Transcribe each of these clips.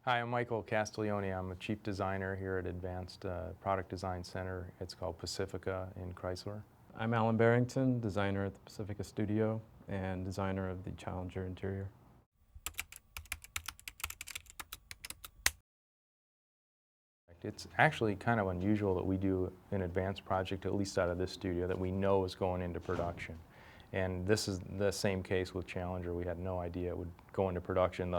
Hi, I'm Micheal Castiglione. I'm a chief designer here at Advanced Product Design Center. It's called Pacifica in Chrysler. I'm Alan Barrington, designer at the Pacifica Studio and designer of the Challenger interior. It's actually kind of unusual that we do an advanced project, at least out of this studio, that we know is going into production. And this is the same case with Challenger. We had no idea it would go into production.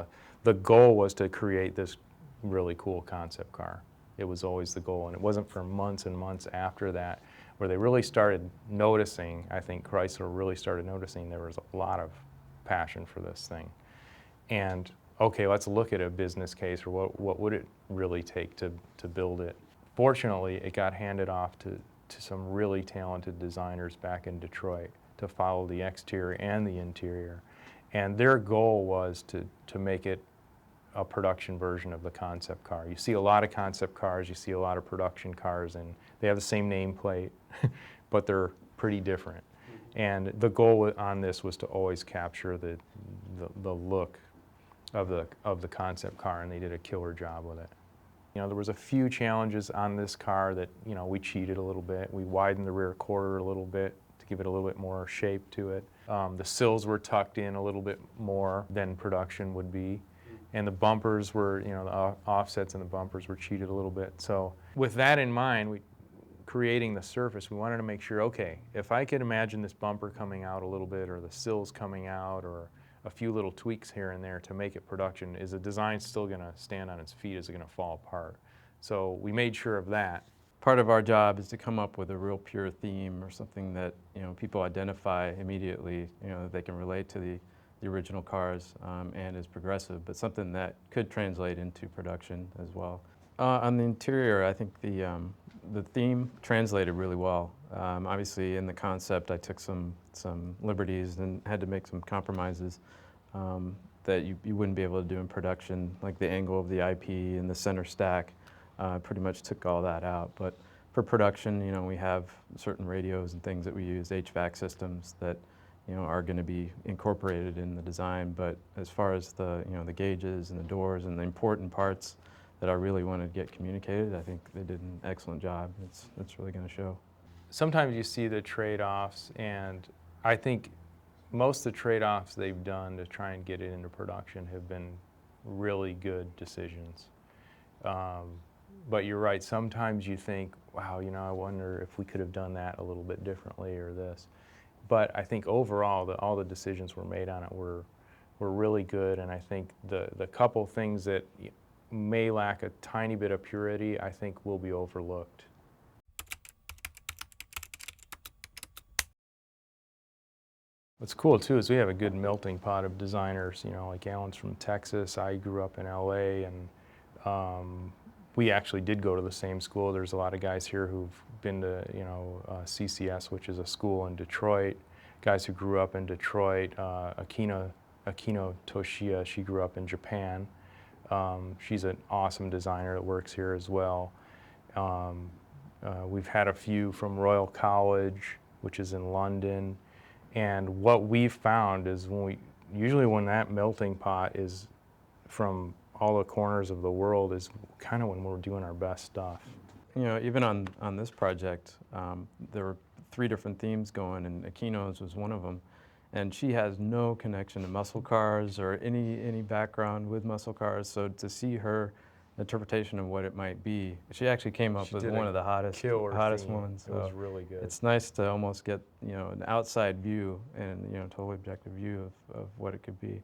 The goal was to create this really cool concept car. It was always the goal, and it wasn't for months and months after that where they really started noticing, I think Chrysler really started noticing there was a lot of passion for this thing. And okay, let's look at a business case, or what would it really take to build it. Fortunately, it got handed off to some really talented designers back in Detroit to follow the exterior and the interior. And their goal was to make it a production version of the concept car. You see a lot of concept cars, you see a lot of production cars, and they have the same nameplate, but they're pretty different. And the goal on this was to always capture the look of the concept car, and they did a killer job with it. You know, there was a few challenges on this car that, you know, we cheated a little bit. We widened the rear quarter a little bit to give it a little bit more shape to it. The sills were tucked in a little bit more than production would be. And the bumpers were, you know, the offsets in the bumpers were cheated a little bit. So with that in mind, creating the surface, we wanted to make sure, okay, if I could imagine this bumper coming out a little bit, or the sills coming out, or a few little tweaks here and there to make it production, is the design still going to stand on its feet? Is it going to fall apart? So we made sure of that. Part of our job is to come up with a real pure theme, or something that, you know, people identify immediately, you know, that they can relate to the original cars, and is progressive, but something that could translate into production as well. On the interior, I think the theme translated really well. Obviously, in the concept, I took some liberties and had to make some compromises that you wouldn't be able to do in production, like the angle of the IP and the center stack. Pretty much took all that out. But for production, you know, we have certain radios and things that we use, HVAC systems that, you know, are going to be incorporated in the design. But as far as the, you know, the gauges and the doors and the important parts that I really wanted to get communicated, I think they did an excellent job. It's really going to show. Sometimes you see the trade-offs, and I think most of the trade-offs they've done to try and get it into production have been really good decisions. But you're right, sometimes you think, wow, you know, I wonder if we could have done that a little bit differently, or this. But I think overall, all the decisions were made on it were really good, and I think the couple things that may lack a tiny bit of purity, I think will be overlooked. What's cool too is we have a good melting pot of designers, you know, like Alan's from Texas, I grew up in LA, and we actually did go to the same school. There's a lot of guys here who've been to, you know, CCS, which is a school in Detroit, guys who grew up in Detroit. Akino Toshiya, she grew up in Japan. She's an awesome designer that works here as well. We've had a few from Royal College, which is in London. And what we've found is usually when that melting pot is from all the corners of the world is kind of when we're doing our best stuff. You know, even on this project, there were 3 different themes going, and Akino's was one of them. And she has no connection to muscle cars or any background with muscle cars. So to see her interpretation of what it might be, she actually came up with one of the hottest ones. So it was really good. It's nice to almost get, you know, an outside view and, you know, totally objective view of what it could be.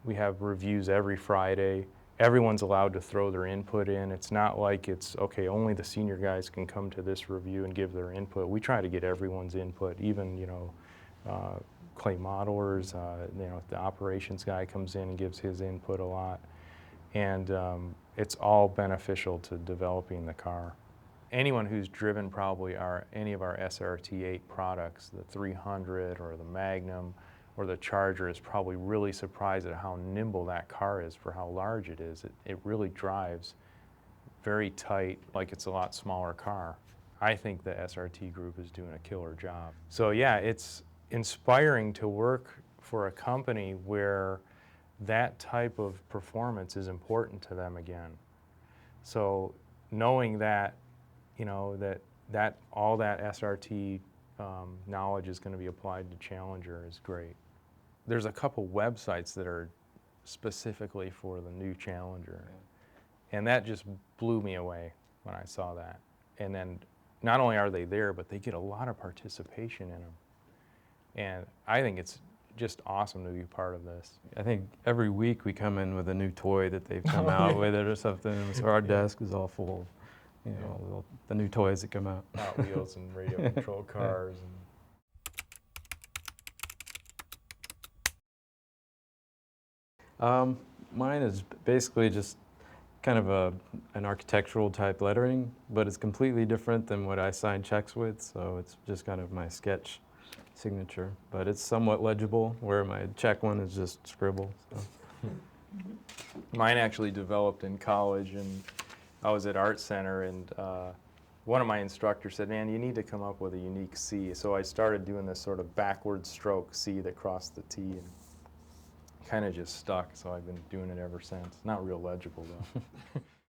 We have reviews every Friday. Everyone's allowed to throw their input in. It's not like it's, okay, only the senior guys can come to this review and give their input. We try to get everyone's input, even, you know, clay modelers, you know, the operations guy comes in and gives his input a lot. And it's all beneficial to developing the car. Anyone who's driven probably any of our SRT8 products, the 300 or the Magnum or the Charger, is probably really surprised at how nimble that car is for how large it is. It really drives very tight, like it's a lot smaller car. I think the SRT group is doing a killer job. So yeah, it's inspiring to work for a company where that type of performance is important to them again. So knowing that, you know, that all that SRT knowledge is going to be applied to Challenger is great. There's a couple websites that are specifically for the new Challenger, and that just blew me away when I saw that. And then not only are they there, but they get a lot of participation in them. And I think it's just awesome to be part of this. I think every week we come in with a new toy that they've come out with it or something, so our desk is all full of, you know, the new toys that come out. Hot Wheels and radio controlled cars. Mine is basically just kind of an architectural type lettering, but it's completely different than what I sign checks with, so it's just kind of my sketch signature. But it's somewhat legible, where my check one is just scribble. So. Mine actually developed in college, and I was at Art Center, and one of my instructors said, man, you need to come up with a unique C. So I started doing this sort of backward stroke C that crossed the T, and kind of just stuck, so I've been doing it ever since. Not real legible, though.